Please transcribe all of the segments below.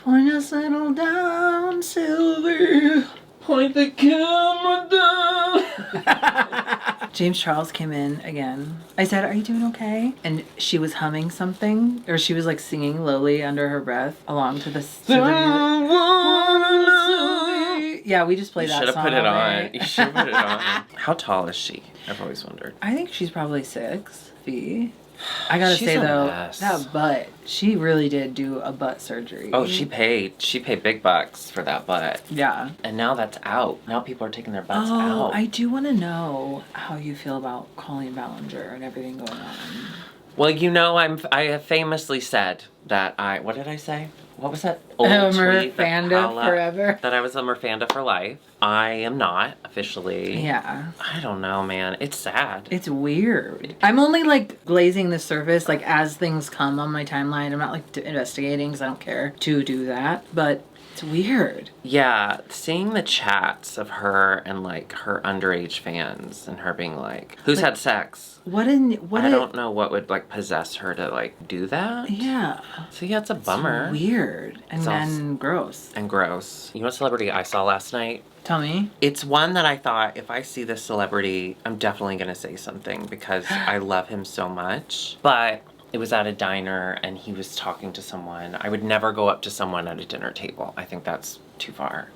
Wanna settle down, Sylvie. Point the camera down. James Charles came in again. I said, "Are you doing okay?" And she was humming something, or she was like singing lowly under her breath along to the music. Yeah, we just played that song. You should have put it on. on. You should have put it on. How tall is she? I've always wondered. I think she's probably 6 feet. I gotta She's say a though, mess. that butt, she really did do a butt surgery. Oh, she paid big bucks for that butt. Yeah. And now that's out. Now people are taking their butts Oh, out. I do want to know how you feel about Colleen Ballinger and everything going on. Well, you know, I have famously said that what did I say? What was that old tweet? Merfanda forever. That I was a Merfanda for life. I am not, officially. Yeah. I don't know, man. It's sad. It's weird. I'm only like glazing the surface, like as things come on my timeline. I'm not like investigating because I don't care to do that, but it's weird. Yeah, seeing the chats of her and like her underage fans and her being like, who's had sex? I don't know what would like possess her to like do that. Yeah. So yeah, it's a bummer. It's weird. And then gross. And gross. You know what celebrity I saw last night? Tell me. It's one that I thought if I see this celebrity, I'm definitely going to say something because I love him so much. But it was at a diner and he was talking to someone. I would never go up to someone at a dinner table. I think that's too far.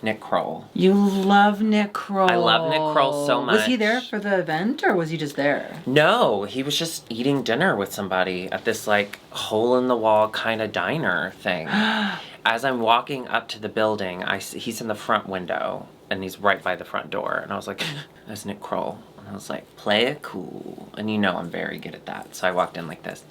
Nick Kroll. You love Nick Kroll. I love Nick Kroll so much. Was he there for the event or was he just there? No, he was just eating dinner with somebody at this like hole in the wall kind of diner thing. As I'm walking up to the building, he's in the front window and he's right by the front door. And I was like, that's Nick Kroll. And I was like, play it cool. And you know I'm very good at that. So I walked in like this.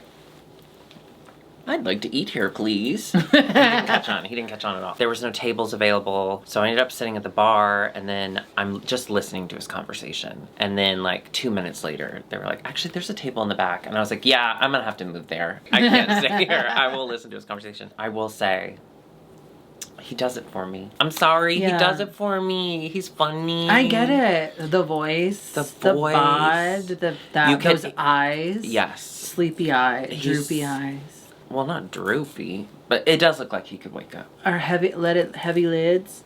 I'd like to eat here, please. He didn't catch on. He didn't catch on at all. There was no tables available. So I ended up sitting at the bar and then I'm just listening to his conversation. And then like 2 minutes later, they were like, actually, there's a table in the back. And I was like, yeah, I'm going to have to move there. I can't stay here. I will listen to his conversation. I will say, he does it for me. I'm sorry. Yeah. He does it for me. He's funny. I get it. The voice. The bod. Those eyes. Yes. Sleepy eyes. Droopy eyes. Well, not droopy, but it does look like he could wake up. Or heavy lids. Heavy lids.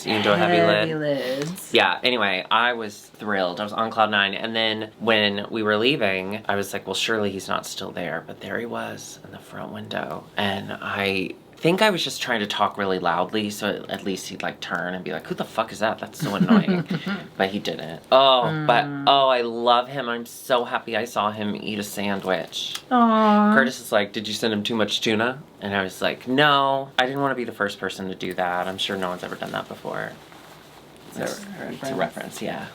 You can do a heavy lid? Heavy lids. Yeah, anyway, I was thrilled. I was on cloud 9. And then when we were leaving, I was like, well, surely he's not still there. But there he was in the front window. And I think I was just trying to talk really loudly so at least he'd like turn and be like, who the fuck is that? That's so annoying. But he didn't. I love him. I'm so happy I saw him eat a sandwich. Aww. Curtis is like, did you send him too much tuna? And I was like, no, I didn't want to be the first person to do that. I'm sure no one's ever done that before. It's a reference, yeah,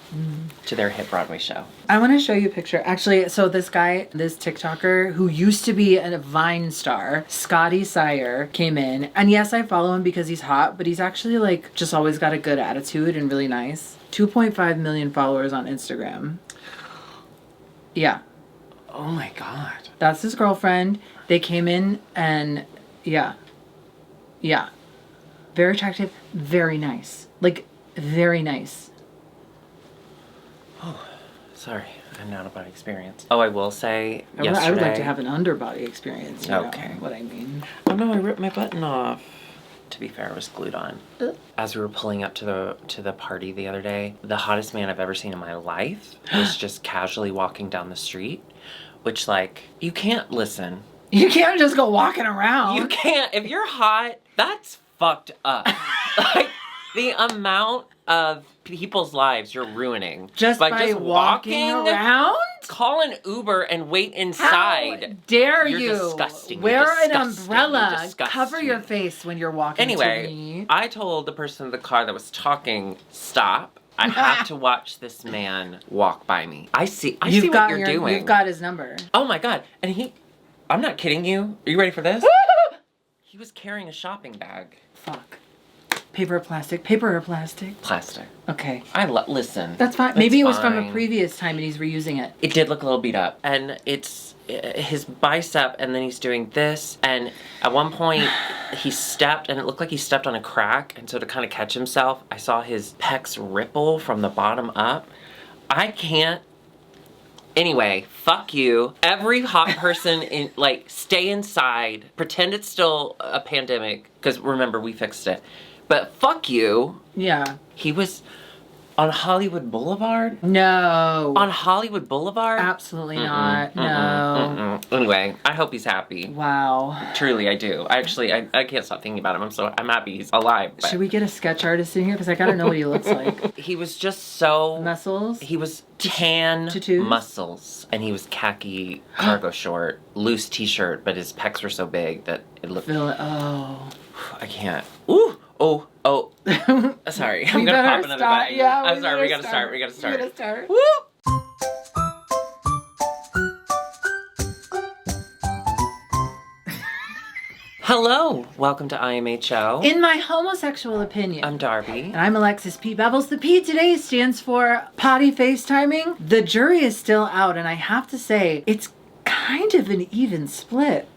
to their hit Broadway show. I want to show you a picture. Actually, so this guy, this TikToker who used to be a Vine star, Scotty Sire, came in. And yes, I follow him because he's hot, but he's actually like just always got a good attitude and really nice. 2.5 million followers on Instagram. Yeah. Oh my God. That's his girlfriend. They came in and yeah. Very attractive, very nice. Like, very nice. Oh, sorry. I had an out-of-body experience. Oh, I will say, yesterday... I would like to have an underbody experience, you okay. know what I mean. Oh no, I ripped my button off. To be fair, it was glued on. As we were pulling up to the party the other day, the hottest man I've ever seen in my life was just casually walking down the street, which, like, you can't listen. You can't just go walking around. You can't. If you're hot, that's fucked up. Like, the amount of people's lives you're ruining. Just by walking around? Call an Uber and wait inside. How dare you're you? Disgusting. Wear you're an umbrella. Cover your face when you're walking to Anyway, me. I told the person in the car that was talking, stop. I have to watch this man walk by me. I see what you're doing. You've got his number. Oh my God. And I'm not kidding you. Are you ready for this? He was carrying a shopping bag. Fuck. Paper or plastic? Paper or plastic? Plastic. Okay. Listen. That's fine. Maybe it was from a previous time and he's reusing it. It did look a little beat up. And it's his bicep and then he's doing this. And at one point he stepped and it looked like he stepped on a crack. And so to kind of catch himself, I saw his pecs ripple from the bottom up. I can't. Anyway, fuck you. Every hot person in, like, stay inside. Pretend it's still a pandemic. Because remember, we fixed it. But fuck you. Yeah. He was on Hollywood Boulevard? No. On Hollywood Boulevard? Absolutely not. No. Anyway, I hope he's happy. Wow. Truly, I do. I can't stop thinking about him. I'm happy he's alive. But Should we get a sketch artist in here? Because I gotta know what he looks like. he was just so... Muscles? He was tan Tattoos? muscles. And he was khaki cargo short, loose t-shirt, but his pecs were so big that it looked... Oh. I can't. Ooh! Oh. Sorry. I'm gonna pop another bag. Yeah, I'm sorry. We gotta start. We gotta start. Woo! Hello. Welcome to IMHO. In my homosexual opinion. I'm Darby. And I'm Alexis P. Bevels. The P today stands for potty FaceTiming. The jury is still out, and I have to say, it's kind of an even split.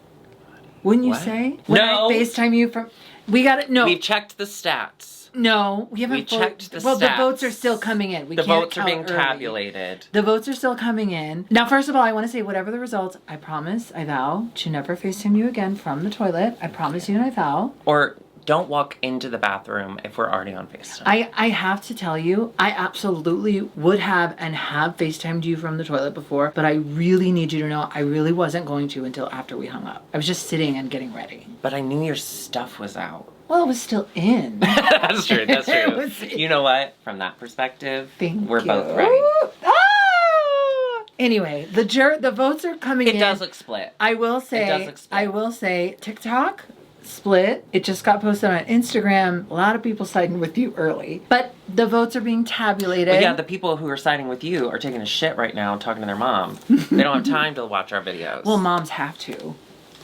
Wouldn't you say? When No. I FaceTime you from... We got it. No. We've checked the stats. No, we haven't. We checked the Well, the stats. votes are still coming in. The votes are being tabulated. The votes are still coming in. Now, first of all, I want to say, whatever the results, I promise, I vow to never FaceTime you again from the toilet. I promise you and I vow. Or don't walk into the bathroom if we're already on FaceTime. I have to tell you, I absolutely would have and have FaceTimed you from the toilet before, but I really need you to know I really wasn't going to until after we hung up. I was just sitting and getting ready. But I knew your stuff was out. Well, it was still in. That's true. That's It true. was- You know what? From that perspective, we're you. both right. Ah! Anyway, the votes are coming in. It does look split. I will say, It does look split. TikTok split. It just got posted on Instagram. A lot of people siding with you early, but the votes are being tabulated. But yeah, the people who are siding with you are taking a shit right now and talking to their mom. They don't have time to watch our videos. Well, moms have to.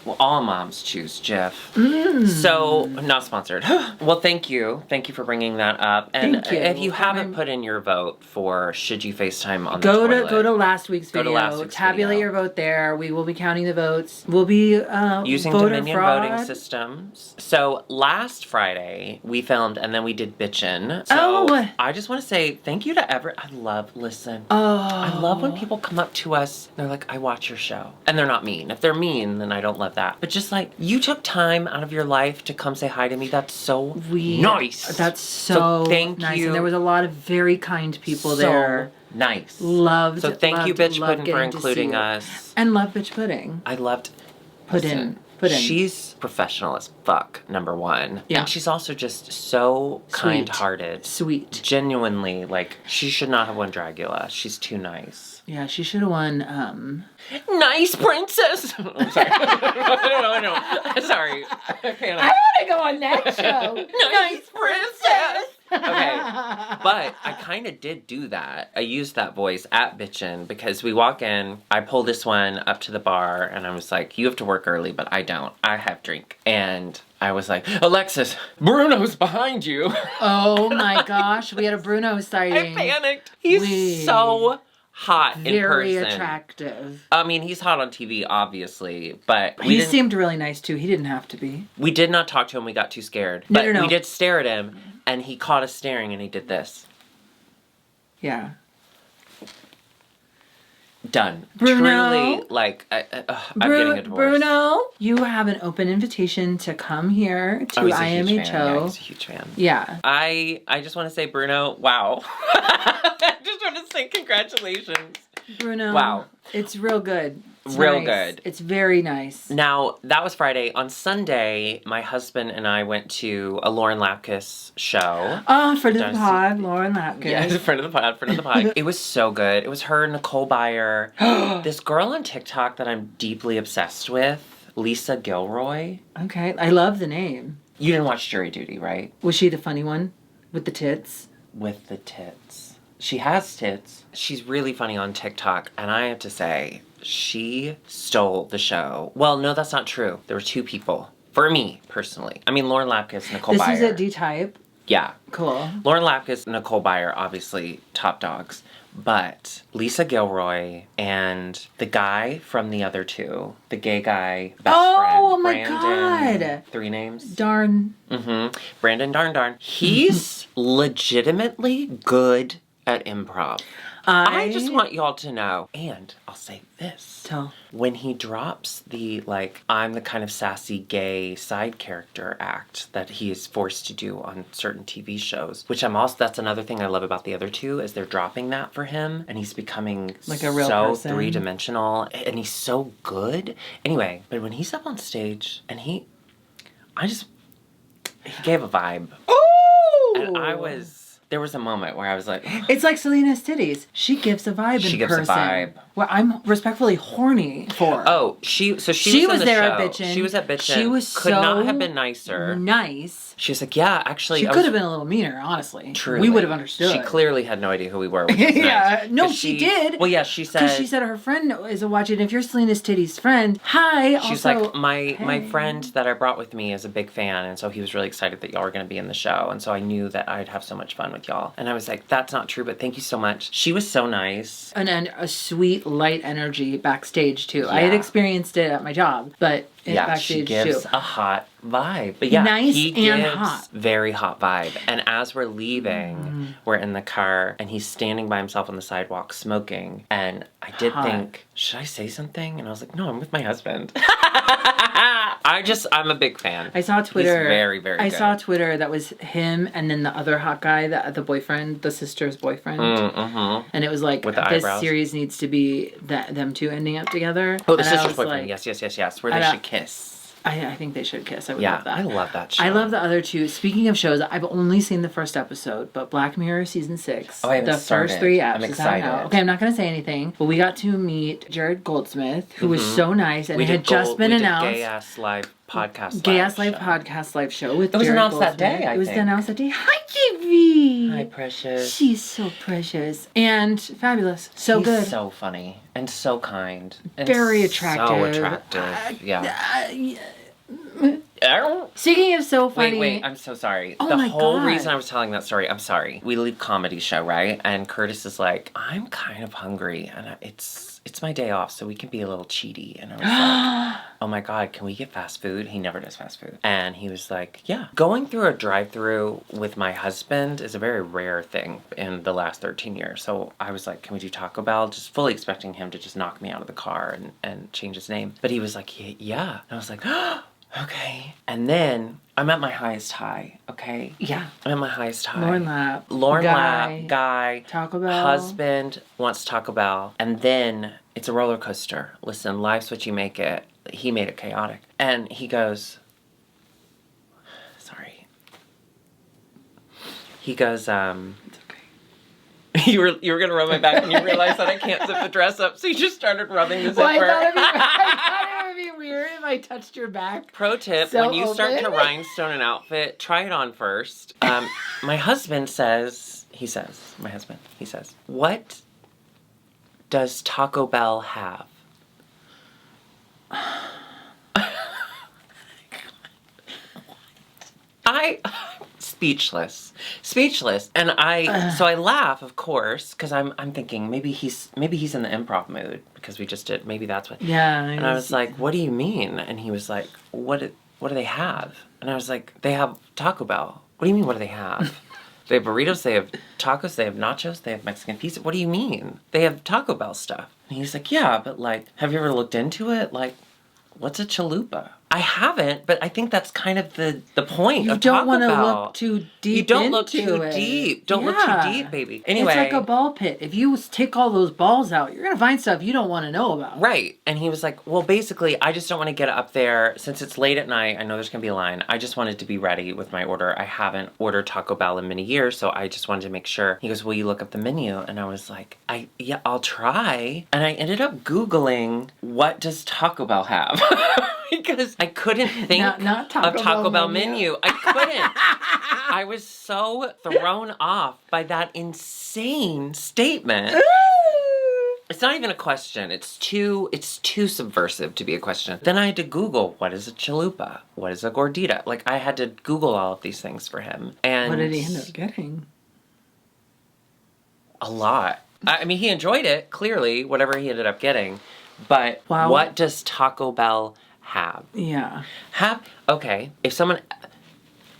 Well, all moms choose Jeff. So, not sponsored. Well, thank you. Thank you for bringing that up. And Thank you. if you haven't put in your vote for should you FaceTime on the toilet, Go to last week's Go to video. last week's Tabulate video. your vote there. We will be counting the votes. We'll be using voter Dominion fraud. voting systems. So last Friday we filmed and then we did bitchin'. So Oh. I just want to say thank you to I love Oh. I love when people come up to us. They're like, I watch your show, and they're not mean. If they're mean, then I don't love that. But just like you took time out of your life to come say hi to me. That's so nice. That's so thank nice. you. And there was a lot of very kind people there. Nice. Loved. So thank you, Bitch loved Puddin', for getting to including see you. us. And love Bitch Pudding. I loved. Put in. She's professional as fuck, number one. Yeah. And she's also just so kind-hearted. Sweet. Genuinely, like, she should not have won Dragula. She's too nice. Yeah, she should have won, Nice princess! I'm sorry. I know. I'm sorry. I want to go on that show. Nice princess! Okay, but I kind of did do that. I used that voice at Bitchin' because we walk in, I pull this one up to the bar, and I was like, you have to work early, but I don't. I have drink. And I was like, Alexis, Bruno's behind you. Oh my gosh, we had a Bruno sighting. I panicked. He's so hot in person. Very attractive. I mean, he's hot on TV, obviously, but He seemed really nice too. He didn't have to be. We did not talk to him. We got too scared. No, but no. we did stare at him, and he caught us staring, and he did this. Yeah. Done. Bruno. Truly, like, I'm getting a divorce. Bruno, you have an open invitation to come here to He's a huge fan. Yeah, IMHO. he's a huge fan. Yeah. I just want to say, Bruno, wow. I just want to say congratulations. Bruno. Wow. It's real good. It's Real nice. good. It's very nice. Now, that was Friday. On Sunday, my husband and I went to a Lauren Lapkus show. Oh, friend of the Darcy. pod, Lauren Lapkus. Yeah, friend of the pod. It was so good. It was her, Nicole Byer, this girl on TikTok that I'm deeply obsessed with, Lisa Gilroy. Okay, I love the name. You didn't watch Jury Duty, right? Was she the funny one with the tits? With the tits. She has tits. She's really funny on TikTok, and I have to say, she stole the show. Well, no, that's not true. There were two people. For me, personally. I mean, Lauren Lapkus, Nicole Byer. This is a D-type. Yeah. Cool. Lauren Lapkus, Nicole Byer, obviously top dogs. But Lisa Gilroy and the guy from the other two, the gay guy, best friend. Oh my Brandon, God. 3 names. Darn. Brandon Darn. He's legitimately good at improv. I just want y'all to know, and I'll say this. Tell. When he drops the, like, I'm the kind of sassy gay side character act that he is forced to do on certain TV shows, which that's another thing I love about the other two, is they're dropping that for him, and he's becoming like a real so person. three-dimensional, and he's so good. Anyway, but when he's up on stage, and he gave a vibe. Oh! And there was a moment where I was like... It's like Selena's titties. She gives a vibe in person. She gives a vibe. Well, I'm respectfully horny for. Oh, she was there at at Bitchin'. She was at Bitchin'. She was Could so not have been nicer. Nice. She was like, yeah, actually... She could have been a little meaner, honestly. Truly. We would have understood. She clearly had no idea who we were. Which was yeah. nice. No, she did. Well, yeah, she said... Because she said her friend is watching. If you're Selena's titties friend, hi. She's also, like, my friend that I brought with me is a big fan, and so he was really excited that y'all were going to be in the show, and so I knew that I'd have so much fun with y'all. And I was like, that's not true, but thank you so much. She was so nice. And a sweet, light energy backstage, too. Yeah. I had experienced it at my job, but backstage, she gives too. a hot vibe. But yeah, nice he and gives hot. very hot vibe. And as we're leaving, we're in the car, and he's standing by himself on the sidewalk smoking. And I did think, should I say something? And I was like, no, I'm with my husband. I'm a big fan. I saw Twitter. He's very, very good. I saw Twitter that was him and then the other hot guy, the boyfriend, the sister's boyfriend. Mm-hmm. And it was like, with the this eyebrows. Series needs to be them two ending up together. Oh, the and sister's boyfriend. Like, yes. Where they should kiss. I think they should kiss. I would love that. I love that show. I love the other two. Speaking of shows, I've only seen the first episode, but Black Mirror season 6. Oh, I haven't started. First 3 episodes. I'm excited. Out. Okay, I'm not going to say anything, but we got to meet Jared Goldsmith, who was so nice, and it had just been announced. Gay Ass Live podcast. Gay Ass Live podcast live show with It was Jared announced Goldsmith. that day, It was announced that day. Hi, Jibby. Hi, precious. She's so precious and fabulous. So He's good. so funny and so kind. And very attractive. So attractive. Yeah. Speaking of so funny. Wait, I'm so sorry. Oh the my whole God. reason I was telling that story, I'm sorry. We leave comedy show, right? And Curtis is like, I'm kind of hungry and it's my day off, so we can be a little cheaty. And I was like, oh my God, can we get fast food? He never does fast food. And he was like, yeah. Going through a drive-thru with my husband is a very rare thing in the last 13 years. So I was like, can we do Taco Bell? Just fully expecting him to just knock me out of the car and change his name. But he was like, yeah. And I was like, okay. And then I'm at my highest high, okay? Yeah. I'm at my highest high. Lauren Lap. Guy. Taco Bell. Husband wants Taco Bell. And then it's a roller coaster. Listen, life's what you make it. He made it chaotic. And he goes, sorry. He goes, It's okay. you were gonna rub my back and you realized that I can't zip the dress up, so you just started rubbing the zipper. Well, I thought it would be weird if I touched your back. Pro tip, So when you start to open. rhinestone an outfit, try it on first. My husband says, what does Taco Bell have? Speechless. And so I laugh, of course, because I'm thinking maybe he's in the improv mood because we just did, maybe that's what. Yeah. And I was like, what do you mean? And he was like, what do they have? And I was like, they have Taco Bell. What do you mean, what do they have? They have burritos, they have tacos, they have nachos, they have Mexican pizza. What do you mean? They have Taco Bell stuff. And he's like, yeah, but like, have you ever looked into it? Like, what's a chalupa? I haven't, but I think that's kind of the point You of don't Taco want to Bell. look too deep. You don't look into too it. deep. Don't look Yeah. too deep, baby. Anyway. It's like a ball pit. If you take all those balls out, you're going to find stuff you don't want to know about. Right. And he was like, well, basically, I just don't want to get up there. Since it's late at night, I know there's going to be a line. I just wanted to be ready with my order. I haven't ordered Taco Bell in many years, so I just wanted to make sure. He goes, will you look up the menu? And I was like, yeah, I'll try. And I ended up Googling, what does Taco Bell have? Because I couldn't think not of Taco Bell menu. I couldn't. I was so thrown off by that insane statement. It's not even a question. It's too subversive to be a question. Then I had to Google, what is a chalupa? What is a gordita? Like, I had to Google all of these things for him. And What did he end up getting? a lot. I mean, he enjoyed it, clearly, whatever he ended up getting. But Wow. what does Taco Bell have? Yeah. Okay, if someone...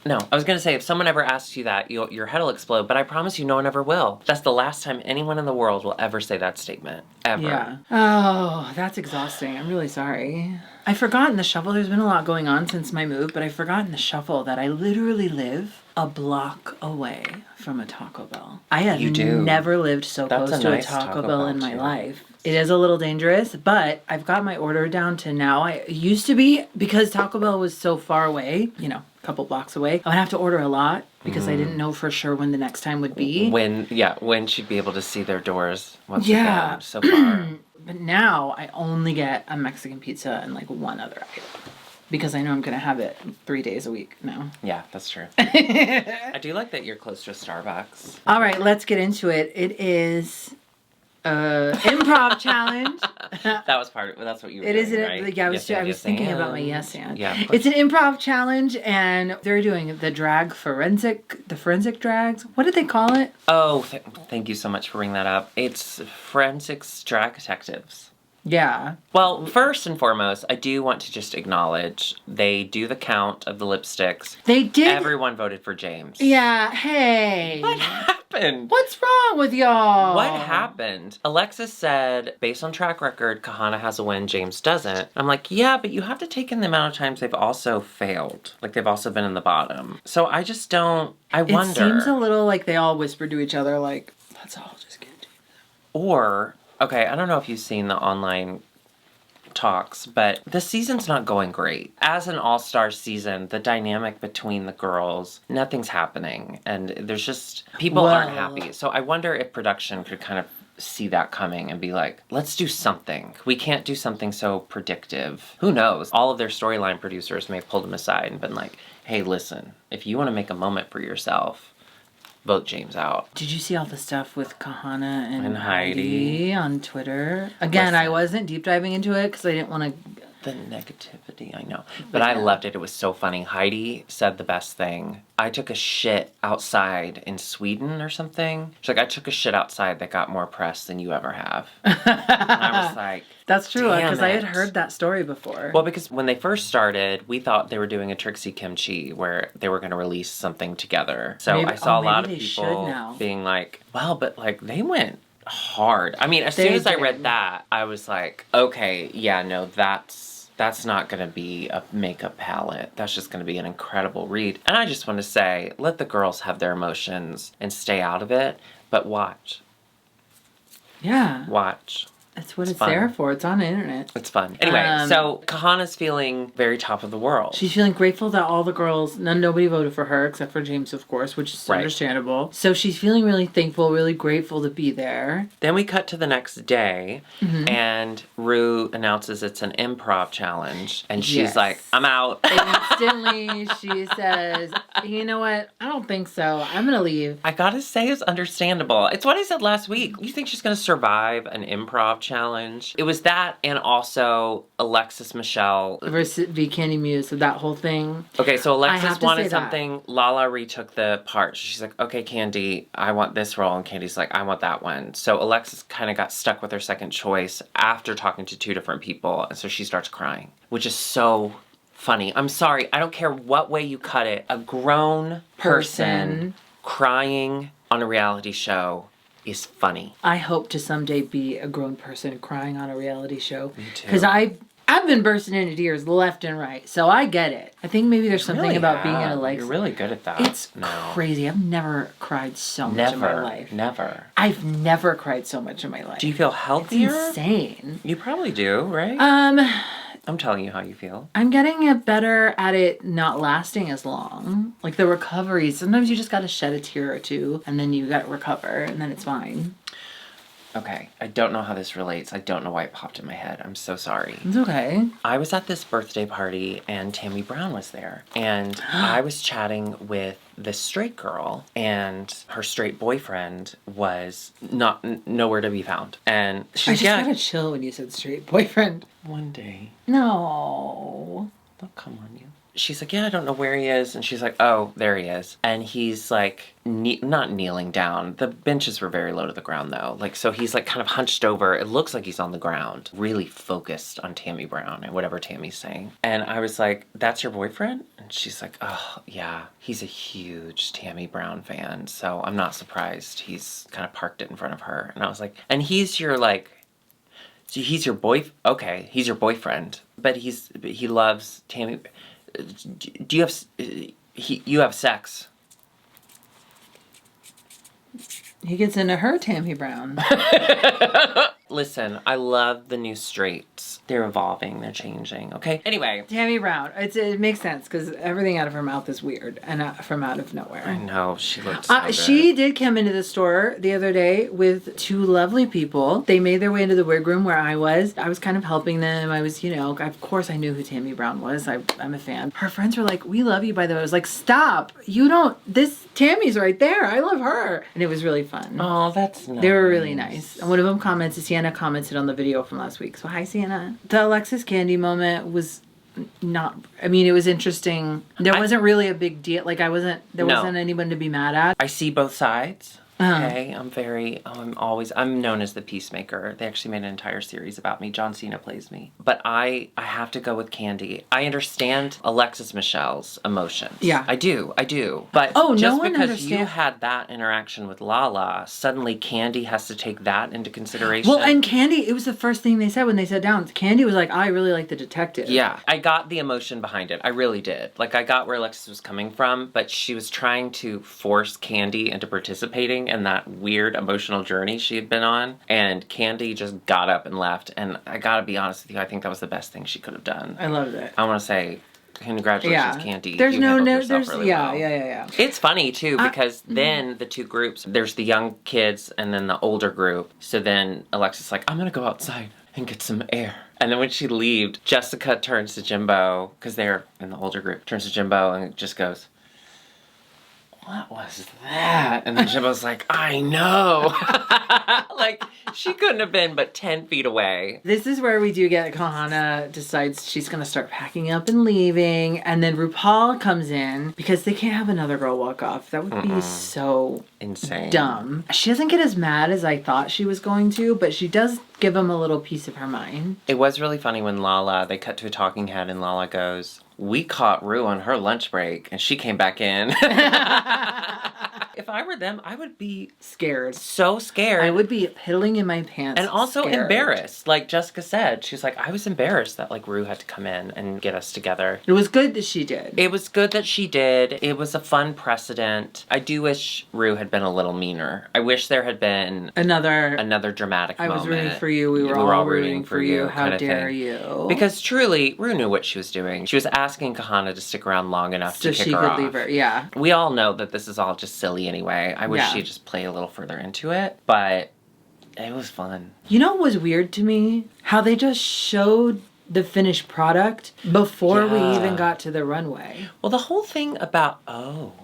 No, I was gonna say, if someone ever asks you that, your head will explode, but I promise you no one ever will. That's the last time anyone in the world will ever say that statement. Ever. Yeah. Oh, that's exhausting. I'm really sorry. I've forgotten the shuffle. There's been a lot going on since my move, but I've forgotten the shuffle that I literally live a block away from a Taco Bell. I have never lived so close to a Taco Bell in my life. It is a little dangerous, but I've got my order down to now. It used to be, because Taco Bell was so far away, you know, a couple blocks away, I would have to order a lot because I didn't know for sure when the next time would be. When she'd be able to see their doors once again, so far. But now I only get a Mexican pizza and like one other item. Because I know I'm going to have it 3 days a week now. Yeah, that's true. I do like that you're close to a Starbucks. All right, let's get into it. It is improv challenge. That's what you were doing, right? Yeah, I was thinking about my yes and. Yeah. It's an improv challenge, and they're doing the forensic drags. What did they call it? Oh, thank you so much for bringing that up. It's forensics drag detectives. Yeah. Well, first and foremost, I do want to just acknowledge they do the count of the lipsticks. They did. Everyone voted for James. Yeah. Hey. What happened? What's wrong with y'all? What happened? Alexis said, based on track record, Kahana has a win, James doesn't. I'm like, yeah, but you have to take in the amount of times they've also failed. Like, they've also been in the bottom. So I just don't, I wonder. It seems a little like they all whispered to each other, like, let's all just get to it. Or, okay, I don't know if you've seen the online talks, but the season's not going great. As an all-star season, the dynamic between the girls, nothing's happening. And there's just, people aren't happy. So I wonder if production could kind of see that coming and be like, let's do something. We can't do something so predictive. Who knows? All of their storyline producers may have pulled them aside and been like, hey, listen, if you want to make a moment for yourself, vote James out. Did you see all the stuff with Kahana and Heidi on Twitter? Again, I wasn't deep diving into it because I didn't want to. The negativity, I know. But I loved it. It was so funny. Heidi said the best thing. I took a shit outside in Sweden or something. She's like, I took a shit outside that got more press than you ever have. And I was like, that's true, because I had heard that story before. Well, because when they first started, we thought they were doing a Trixie Kimchi where they were going to release something together. So I saw a lot of people being like, well, but like they went hard. I mean, as soon as I read that, I was like, okay, yeah, no, that's not going to be a makeup palette. That's just going to be an incredible read. And I just want to say, let the girls have their emotions and stay out of it, but watch. Yeah. Watch. That's what it's there for. It's on the internet. It's fun. Anyway, so Kahana's feeling very top of the world. She's feeling grateful that all the girls, nobody voted for her except for James, of course, which is understandable. So she's feeling really thankful, really grateful to be there. Then we cut to the next day, and Rue announces it's an improv challenge, and she's like, I'm out. Instantly, she says, you know what? I don't think so. I'm going to leave. I gotta say, it's understandable. It's what I said last week. You think she's going to survive an improv challenge? It was that, and also Alexis Michelle versus Candy Muse, so that whole thing. Okay, so Alexis wanted something. LaLa retook the part. She's like, okay, Candy, I want this role, and Candy's like, I want that one. So Alexis kind of got stuck with her second choice after talking to two different people, and so she starts crying, which is so funny. I'm sorry, I don't care what way you cut it. A grown person crying on a reality show is funny. I hope to someday be a grown person crying on a reality show. Me too. Because I've been bursting into tears left and right, so I get it. I think maybe there's something about being in a You're really good at that. It's crazy. I've never cried so much in my life. Never. I've never cried so much in my life. Do you feel healthier? It's insane. You probably do, right? I'm telling you how you feel. I'm getting better at it not lasting as long. Like the recovery. Sometimes you just gotta shed a tear or two and then you gotta recover and then it's fine. Okay, I don't know how this relates. I don't know why it popped in my head. I'm so sorry. It's okay. I was at this birthday party and Tammy Brown was there. And I was chatting with this straight girl and her straight boyfriend was nowhere to be found. And I just gotta chill when you said straight boyfriend. One day. No. They'll come on you. she's like, yeah, I don't know where he is. And she's like, oh, there he is. And he's like, not kneeling down. The benches were very low to the ground though. Like, so he's like kind of hunched over. It looks like he's on the ground, really focused on Tammy Brown and whatever Tammy's saying. And I was like, that's your boyfriend? And she's like, oh, yeah, he's a huge Tammy Brown fan. So I'm not surprised he's kind of parked it in front of her. And I was like, and he's your like, so he's your okay, he's your boyfriend, but he loves Tammy. Do you have, you have sex? He gets into her Tammy Brown. Listen, I love the new straights. They're evolving, they're changing, okay? Anyway. Tammy Brown. It makes sense because everything out of her mouth is weird and from out of nowhere. I know, she looks so good. She did come into the store the other day with two lovely people. They made their way into the wig room where I was. I was kind of helping them. I was, of course I knew who Tammy Brown was. I'm a fan. Her friends were like, we love you, by the way. I was like, stop. Tammy's right there. I love her. And it was really fun. Oh, that's nice. They were really nice. And one of them Sienna commented on the video from last week. So hi, Sienna. The Alexis Candy moment was it was interesting. There wasn't really a big deal. Like there wasn't anyone to be mad at. I see both sides. Okay, I'm known as the peacemaker. They actually made an entire series about me. John Cena plays me. But I have to go with Candy. I understand Alexis Michelle's emotions. Yeah. I do. But just because you had that interaction with LaLa, suddenly Candy has to take that into consideration. Well, and Candy, it was the first thing they said when they sat down. Candy was like, I really like the detective. Yeah, I got the emotion behind it. I really did. Like, I got where Alexis was coming from, but she was trying to force Candy into participating in that weird emotional journey she had been on, and Candy just got up and left. And I gotta be honest with you, I think that was the best thing she could have done. I loved it. I want to say congratulations, Candy. There's you really well. Yeah. It's funny too because then the two groups, there's the young kids and then the older group. So then Alexis is like, I'm gonna go outside and get some air. And then when she leaves, Jessica turns to Jimbo, because they're in the older group, turns to Jimbo and just goes, what was that? And then Jimbo's like, I know. Like, she couldn't have been but 10 feet away. This is where we do get Kahana decides she's going to start packing up and leaving. And then RuPaul comes in because they can't have another girl walk off. That would be so insane. Dumb. She doesn't get as mad as I thought she was going to, but she does give him a little piece of her mind. It was really funny when they cut to a talking head and LaLa goes, we caught Ru on her lunch break and she came back in. If I were them, I would be scared. So scared. I would be piddling in my pants. And also scared. Embarrassed. Like Jessica said, she's like, I was embarrassed that Ru had to come in and get us together. It was good that she did. It was good that she did. It was a fun precedent. I do wish Ru had been a little meaner. I wish there had been another dramatic moment. I was rooting for you. We were all rooting for you. How dare you? Because truly, Ru knew what she was doing. She was asking Kahana to stick around long enough to kick her off. So she could leave her, yeah. We all know that this is all just silly anyway. I wish she'd just play a little further into it, but it was fun. You know what was weird to me? How they just showed the finished product before we even got to the runway. Well, the whole thing about, Oh,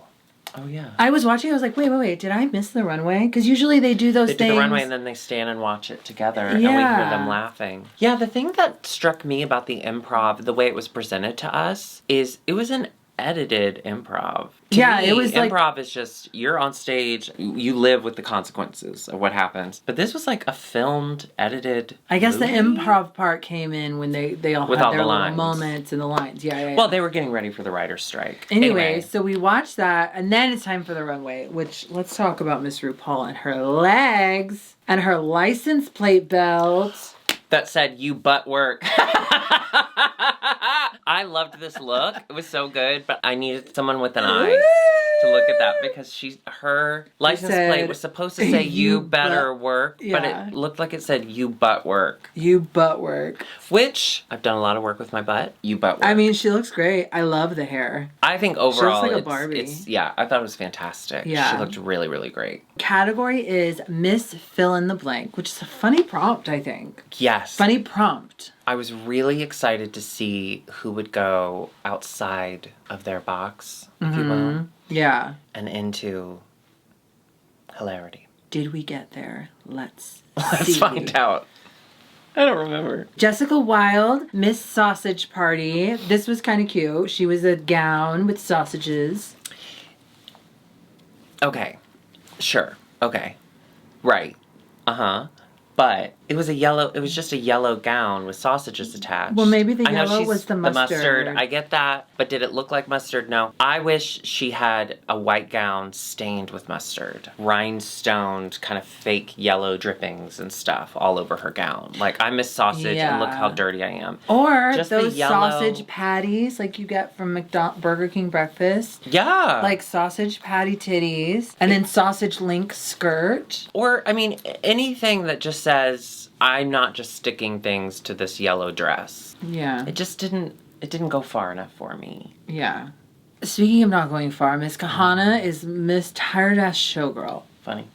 yeah. I was watching, I was like, wait, did I miss the runway? Because usually they do those things. They do the runway and then they stand and watch it together and we hear them laughing. Yeah, the thing that struck me about the improv, the way it was presented to us, is it was an edited improv. To me, it was improv is just, you're on stage, you live with the consequences of what happens. But this was like a filmed, edited I guess movie? The improv part came in when they all with had all their the little lines. moments and the lines. Yeah. Well, they were getting ready for the writer's strike. Anyway, so we watched that, and then it's time for the runway, which, let's talk about Miss RuPaul and her legs and her license plate belt. That said, you butt work. I loved this look. It was so good, but I needed someone with an eye to look at that because her license plate was supposed to say you better work, but it looked like it said you butt work. You butt work. Which, I've done a lot of work with my butt. You butt work. I mean, she looks great. I love the hair. I think overall, she looks like a Barbie. I thought it was fantastic. Yeah. She looked really, really great. Category is Miss Fill in the Blank, which is a funny prompt, I think. Yes. Funny prompt. I was really excited to see who would go outside of their box, if you will. Yeah. And into hilarity. Did we get there? Let's see. Find out. I don't remember. Jessica Wilde, Miss Sausage Party. This was kind of cute. She was a gown with sausages. Okay. Sure. Okay. Right. Uh-huh. But it was just a yellow gown with sausages attached. Well, maybe the I know yellow she's was the mustard. I get that. But did it look like mustard? No. I wish she had a white gown stained with mustard. Rhinestoned, kind of fake yellow drippings and stuff all over her gown. Like, I miss sausage and look how dirty I am. Or Just those the yellow... sausage patties like you get from Burger King breakfast. Yeah. Like sausage patty titties. And then sausage link skirt. Or, I mean, anything that just says, I'm not just sticking things to this yellow dress. Yeah. It didn't go far enough for me. Yeah. Speaking of not going far, Miss Kahana is Miss Tired Ass Showgirl. Funny.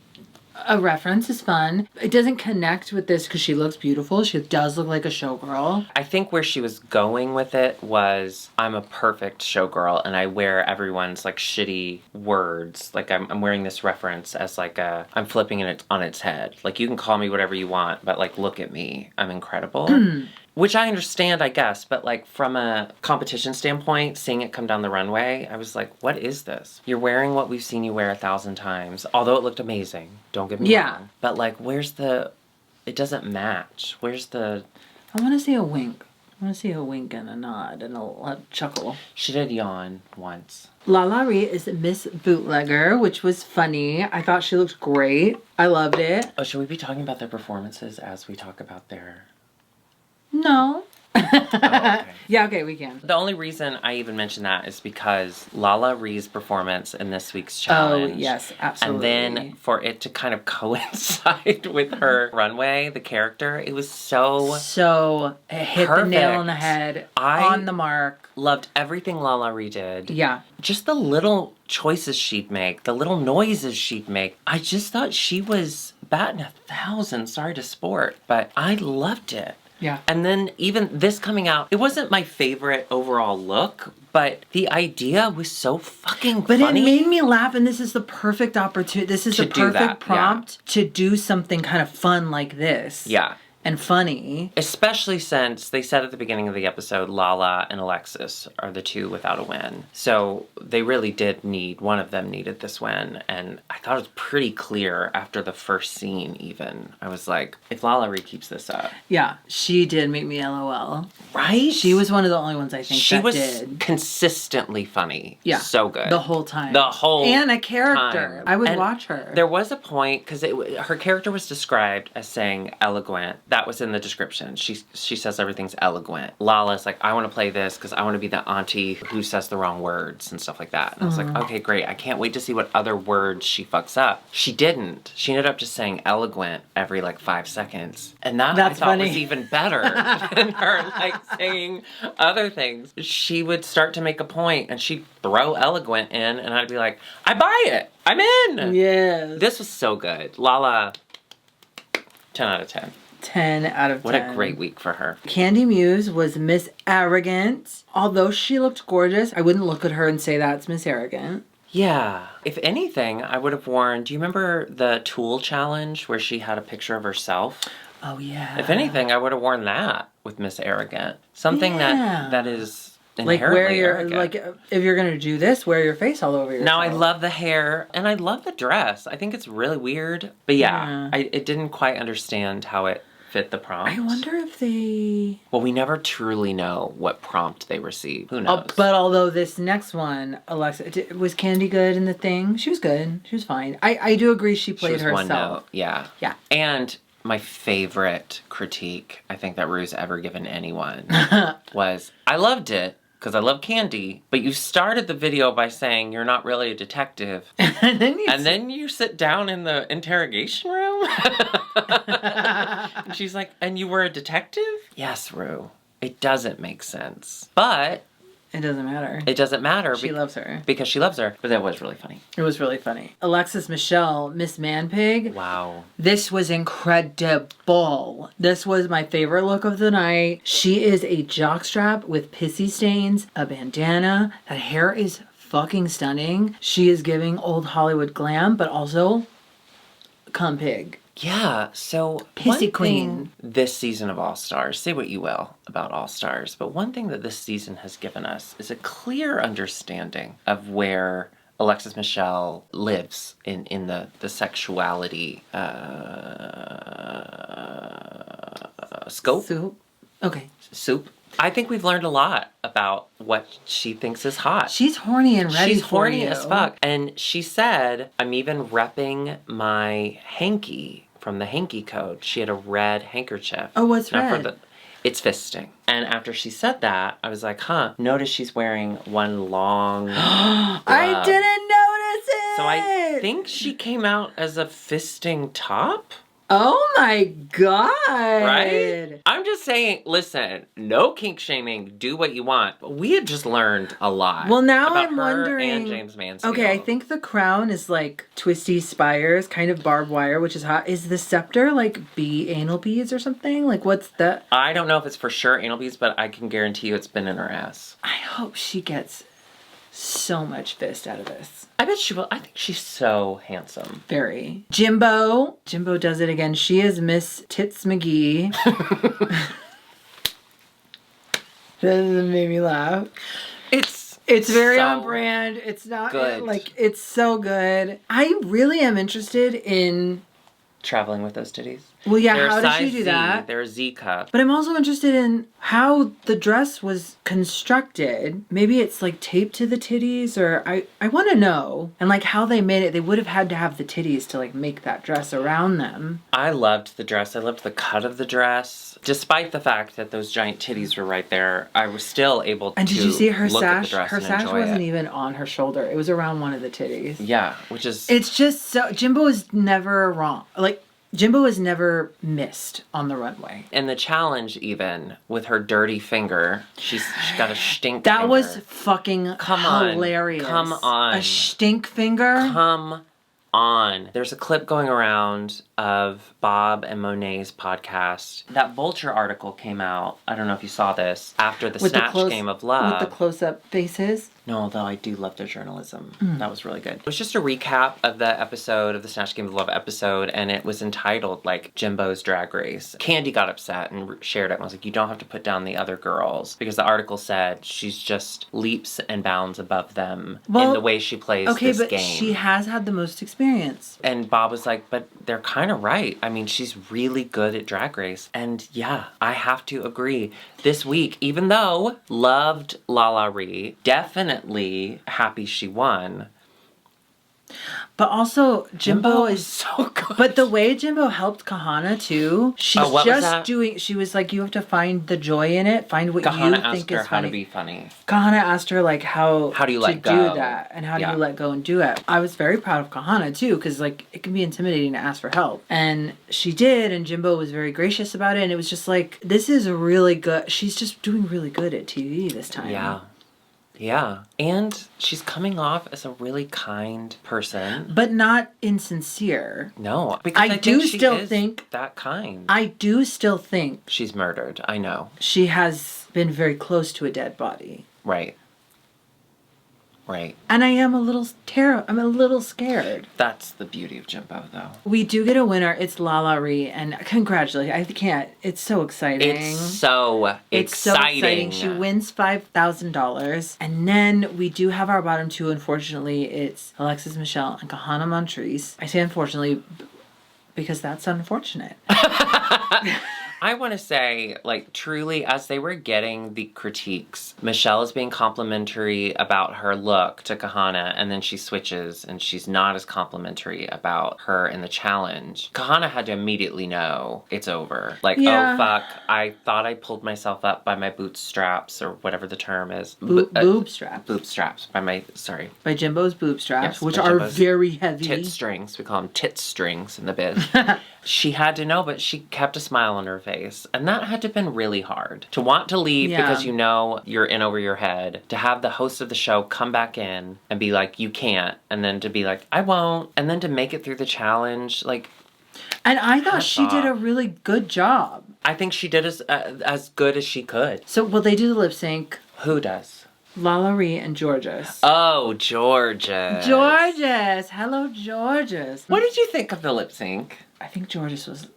A reference is fun. It doesn't connect with this because she looks beautiful. She does look like a showgirl. I think where she was going with it was, I'm a perfect showgirl and I wear everyone's like shitty words. Like I'm wearing this reference as like I'm flipping it on its head. Like you can call me whatever you want, but like look at me. I'm incredible. Which I understand, I guess, but like from a competition standpoint, seeing it come down the runway, I was like, what is this? You're wearing what we've seen you wear 1,000 times, although it looked amazing. Don't get me wrong. But like, it doesn't match. I want to see a wink. I want to see a wink and a nod and a chuckle. She did yawn once. LaLa R is Miss Bootlegger, which was funny. I thought she looked great. I loved it. Oh, should we be talking about their performances as we talk about their... No. Okay. Yeah, okay, we can. The only reason I even mention that is because LaLa R's performance in this week's challenge. Oh, yes, absolutely. And then for it to kind of coincide with her runway, the character, it was so it hit perfect. The nail on the head, on the mark. Loved everything LaLa R did. Yeah. Just the little choices she'd make, the little noises she'd make. I just thought she was batting 1,000, sorry to sport, but I loved it. Yeah. And then even this coming out, it wasn't my favorite overall look, but the idea was so fucking funny. But it made me laugh, and this is the perfect opportunity. This is the perfect prompt to do something kind of fun like this. Yeah. And funny. Especially since they said at the beginning of the episode, LaLa and Alexis are the two without a win. So they really did one of them needed this win. And I thought it was pretty clear after the first scene even. I was like, if LaLa R keeps this up. Yeah, she did make me LOL. Right? She was one of the only ones I think that did. She was consistently funny. Yeah. So good. The whole time. And a character. Time. I would watch her. There was a point, because her character was described as saying eloquent. That was in the description. She says everything's eloquent. LaLa's like, I want to play this because I want to be the auntie who says the wrong words and stuff like that. And I was like, okay, great. I can't wait to see what other words she fucks up. She didn't. She ended up just saying eloquent every like 5 seconds. And that's I thought funny. Was even better than her like saying other things. She would start to make a point and she'd throw eloquent in and I'd be like, I buy it. I'm in. Yes. This was so good. LaLa, 10 out of 10. 10 out of 10. What a great week for her. Candy Muse was Miss Arrogant. Although she looked gorgeous, I wouldn't look at her and say that's Miss Arrogant. Yeah. If anything, I would have worn... Do you remember the Tool challenge where she had a picture of herself? Oh, yeah. If anything, I would have worn that with Miss Arrogant. Something that is inherently arrogant. Like, if you're going to do this, wear your face all over yourself. Now, I love the hair, and I love the dress. I think it's really weird. But yeah. It didn't quite understand how it fit the prompt. I wonder if they... Well, we never truly know what prompt they received. Who knows? But although this next one, Alexa, was Candy good in the thing? She was good. She was fine. I do agree she played herself. One note. Yeah. Yeah. And my favorite critique I think that Ru's ever given anyone was, I loved it because I love Candy, but you started the video by saying you're not really a detective. And then you sit down in the interrogation room? And she's like, and you were a detective? Yes, Ru. It doesn't make sense. But... It doesn't matter. It doesn't matter. She loves her. Because she loves her. But that was really funny. It was really funny. Alexis Michelle, Miss Manpig. Wow. This was incredible. This was my favorite look of the night. She is a jockstrap with pissy stains, a bandana. That hair is fucking stunning. She is giving old Hollywood glam, but also cum pig. Yeah, so Pissy one queen. thing this season of All Stars, say what you will about All Stars, but one thing that this season has given us is a clear understanding of where Alexis Michelle lives in the sexuality scope. Soup. I think we've learned a lot about what she thinks is hot. She's horny and ready She's for horny you. as fuck. And she said, I'm even repping my hanky from the hanky code. She had a red handkerchief. Oh, what's red? It's fisting. And after she said that, I was like, notice she's wearing one long glove. I didn't notice it! So I think she came out as a fisting top? Oh my god! Right? I'm just saying, listen, no kink shaming, do what you want. But we had just learned a lot. Well, now about I'm her wondering. And James Mansfield. Okay, I think the crown is like twisty spires, kind of barbed wire, which is hot. Is the scepter like anal beads or something? Like, what's the. I don't know if it's for sure anal beads, but I can guarantee you it's been in her ass. I hope she gets so much fist out of this. I bet she will. I think she's so handsome. Very. Jimbo does it again. She is Miss Tits McGee. That made me laugh. It's very so on brand. It's not good. like it's so good. I really am interested in traveling with those titties. Well, yeah, They're how did she size do Z. that? They're a Z cup. But I'm also interested in how the dress was constructed. Maybe it's like taped to the titties, or I want to know. And like how they made it. They would have had to have the titties to like make that dress around them. I loved the dress. I loved the cut of the dress. Despite the fact that those giant titties were right there, I was still able to And did you see her look sash? at the dress Her and sash enjoy wasn't it. even on her shoulder. It was around one of the titties. Yeah, which is... It's just so... Jimbo is never wrong. Like... Jimbo has never missed on the runway. And the challenge, even, with her dirty finger, she got a stink that finger. Was fucking hilarious. Come on. A stink finger? Come on. There's a clip going around of Bob and Monet's podcast. That Vulture article came out, I don't know if you saw this, after the Snatch Game of Love. With the close-up faces? No, although I do love their journalism. That was really good. It was just a recap of the episode, of the Snatch Game of Love episode, and it was entitled, like, Jimbo's Drag Race. Candy got upset and shared it and was like, you don't have to put down the other girls. Because the article said she's just leaps and bounds above them in the way she plays this game. Okay, but she has had the most experience. And Bob was like, but they're kind of right. I mean, she's really good at Drag Race. And yeah, I have to agree. This week, even though loved LaLa R, definitely happy she won. But also, Jimbo is so good. But the way Jimbo helped Kahana too, she's what was just that? doing. She was like, you have to find the joy in it. Find what Kahana you asked think her is how funny. to be funny. Kahana asked her like how do you to let do go? that and how do Yeah. you let go and do it. I was very proud of Kahana too, because like it can be intimidating to ask for help, and she did, and Jimbo was very gracious about it, and it was just like, this is a really good. She's just doing really good at TV this time. Yeah. Yeah. And she's coming off as a really kind person. But not insincere. No. Because I think do she still is think that kind. I do still think She's murdered. I know. she has been very close to a dead body. Right. Right. And I am a little I'm a little scared. That's the beauty of Jimbo, though. We do get a winner. It's LaLa R, and congratulations. I can't. It's so exciting. It's so exciting. She wins $5,000. And then we do have our bottom two. Unfortunately, it's Alexis Michelle and Kahana Montrese. I say unfortunately because that's unfortunate. I want to say, like, truly, as they were getting the critiques, Michelle is being complimentary about her look to Kahana, and then she switches, and she's not as complimentary about her in the challenge. Kahana had to immediately know it's over. Like, Yeah. oh, fuck, I thought I pulled myself up by my bootstraps, or whatever the term is. Boob straps. Boob straps. Sorry. By Jimbo's boob straps, Yes, which by are Jimbo's very heavy. Tit strings. We call them tit strings in the biz. She had to know, but she kept a smile on her face. And that had to have been really hard. To want to leave Yeah. because you know you're in over your head. To have the host of the show come back in and be like, you can't. And then to be like, I won't. And then to make it through the challenge. Like, And I thought hats she did a off. really good job. I think she did as good as she could. So, will they do the lip sync? Who does? LaLa R and Georges. Oh, Georges. Georges! Hello, Georges. What did you think of the lip sync? I think Georges was...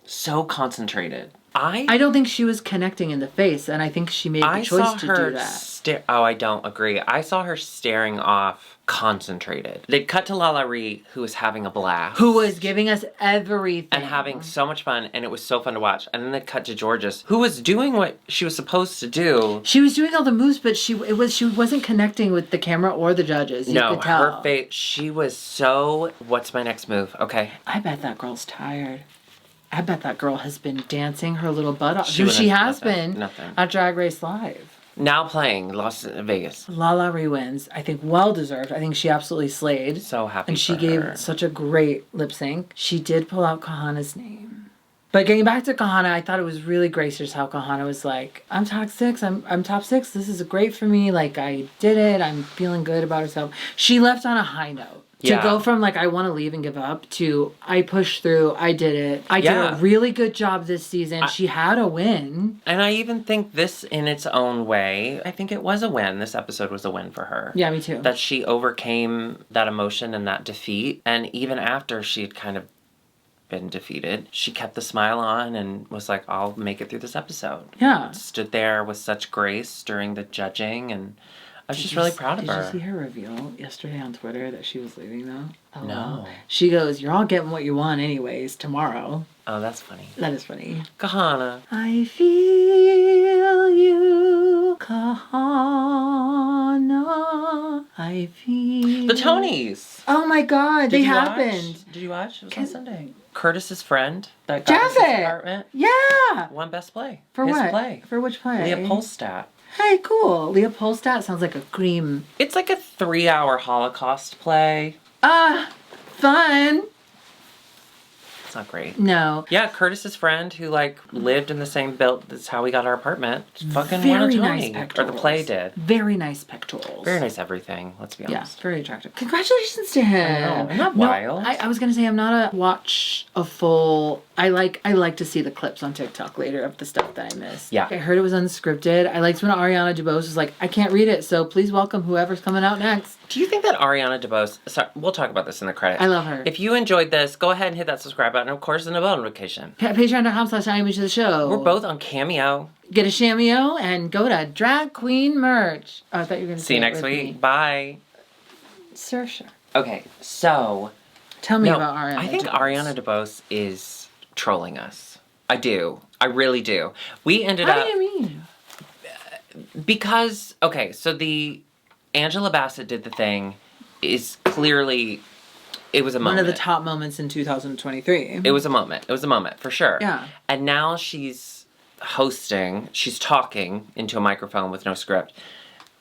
So concentrated. I don't think she was connecting in the face, and I think she made the choice to do that. I don't agree. I saw her staring off, concentrated. They'd cut to LaLa R, who was having a blast. Who was giving us everything. And having so much fun, and it was so fun to watch. And then they'd cut to Georges, who was doing what she was supposed to do. She was doing all the moves, but she wasn't connecting with the camera or the judges. You could tell. Her face, she was so, what's my next move? Okay. I bet that girl's tired. I bet that girl has been dancing her little butt off. She has been at Drag Race Live. Now playing Las Vegas. LaLa R wins. I think well deserved. I think she absolutely slayed. So happy. And she for gave her. such a great lip sync. She did pull out Kahana's name. But getting back to Kahana, I thought it was really gracious how Kahana was like, I'm top 6. I'm top 6. This is great for me. Like, I did it. I'm feeling good about herself. She left on a high note. To go from like, I want to leave and give up, to I pushed through, I did it. I did a really good job this season. She had a win. And I even think this in its own way, I think it was a win. This episode was a win for her. Yeah, me too. That she overcame that emotion and that defeat. And even after she had kind of been defeated, she kept the smile on and was like, I'll make it through this episode. Yeah. Stood there with such grace during the judging, and I was just really proud of her. Did you see her reveal yesterday on Twitter that she was leaving though? Oh, no. She goes, you're all getting what you want anyways tomorrow. Oh, that's funny. That is funny. Kahana. I feel you, Kahana. I feel... The Tonys. Oh my God, they happened. Did you watch? It was on Sunday. Curtis's friend that got his Jafet. apartment. Yeah. Won Best Play. For his what? Play. For which play? Leopoldstadt. Hey, cool. Leopoldstadt sounds like a cream. It's like a 3-hour Holocaust play. Fun. It's not great. No. Yeah, Curtis's friend who like lived in the same build. That's how we got our apartment. Fucking Very won a nice Tony. pectorals. Or the play did. Very nice pectorals. Very nice everything. Let's be Yeah, honest. very attractive. Congratulations to him. I know. Isn't that wild? I was gonna say I'm not a full. I like to see the clips on TikTok later of the stuff that I missed. Yeah. I heard it was unscripted. I liked when Ariana DeBose was like, I can't read it, so please welcome whoever's coming out next. Do you think that Ariana DeBose... Sorry, we'll talk about this in the credits. I love her. If you enjoyed this, go ahead and hit that subscribe button. Of course, and the bell notification. Patreon.com/image of the show. We're both on Cameo. Get a Cameo and go to Drag Queen Merch. Oh, I thought you were going to See you next week. Bye. Sure. Okay, so... Tell me about Ariana I think DeBose. Ariana DeBose is trolling us. I do. I really do. We ended How up... do you mean? Because, okay, so the Angela Bassett did the thing is clearly... It was a moment. One of the top moments in 2023. It was a moment. It was a moment, for sure. Yeah. And now she's hosting, she's talking into a microphone with no script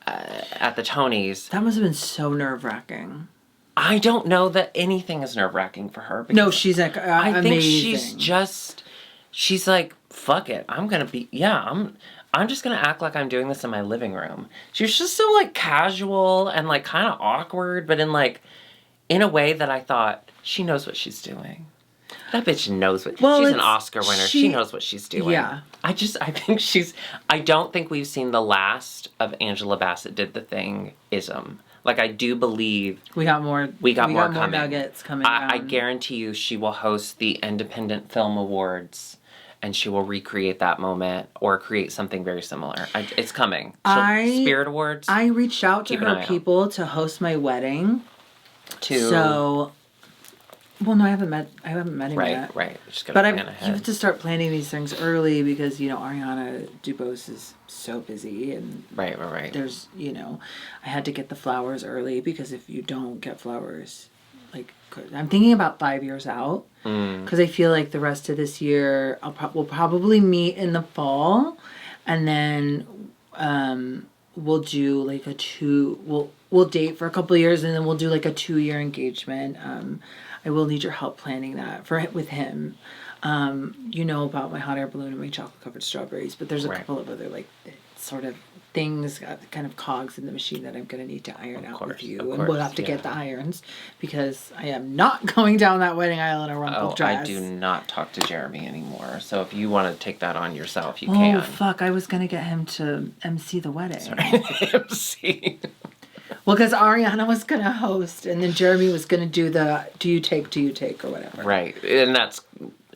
at the Tonys. That must have been so nerve-wracking. I don't know that anything is nerve-wracking for her. No, she's like I amazing. think she's like, fuck it. I'm just gonna act like I'm doing this in my living room. She was just so like casual and like kind of awkward, but in a way that I thought, she knows what she's doing. That bitch knows what... Well, she's an Oscar winner. She knows what she's doing. Yeah. I don't think we've seen the last of Angela Bassett did the thing ism. Like, I do believe... We got more coming. nuggets coming I guarantee you she will host the Independent Film Awards and she will recreate that moment or create something very similar. It's coming. Spirit Awards. I reached out to Keep an her eye out. people to host my wedding. To... Well, no, I haven't met him yet. Right. Just gotta But plan you ahead. have to start planning these things early because, Ariana DeBose is so busy and Right. there's, I had to get the flowers early because if you don't get flowers, like, I'm thinking about 5 years out because I feel like the rest of this year we'll probably meet in the fall and then we'll do like we'll date for a couple of years and then we'll do like a 2-year engagement. I will need your help planning that with him. You know about my hot air balloon and my chocolate covered strawberries, but there's a couple of other like sort of things, kind of cogs in the machine that I'm going to need to iron out with you. And we'll have to get the irons because I am not going down that wedding aisle in a rumpled dress. I do not talk to Jeremy anymore. So if you want to take that on yourself, you Oh, can. fuck. I was going to get him to MC the wedding. Sorry. MC. Well, because Ariana was going to host, and then Jeremy was going to do the do you take, or whatever. Right. And that's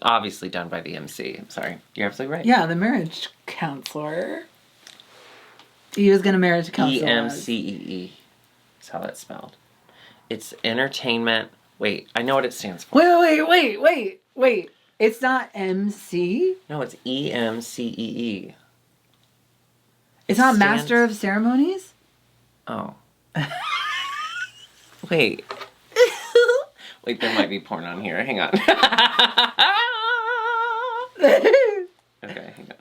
obviously done by the MC. I'm sorry. You're absolutely right. Yeah, the marriage counselor. He was going to marriage counselor. EMCEE. That's how that's spelled. It's entertainment. Wait, I know what it stands for. Wait. It's not MC? No, it's EMCEE. It's not Master of Ceremonies? Oh. Wait. Wait, there might be porn on here. Hang on. Okay, hang on.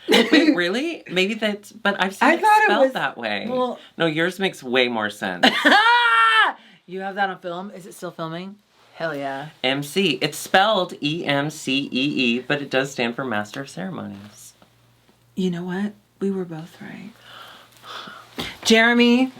Wait, really? Maybe that's... But I've seen it spelled that way. Well, no, yours makes way more sense. You have that on film? Is it still filming? Hell yeah. MC. It's spelled EMCEE, but it does stand for Master of Ceremonies. You know what? We were both right. Jeremy.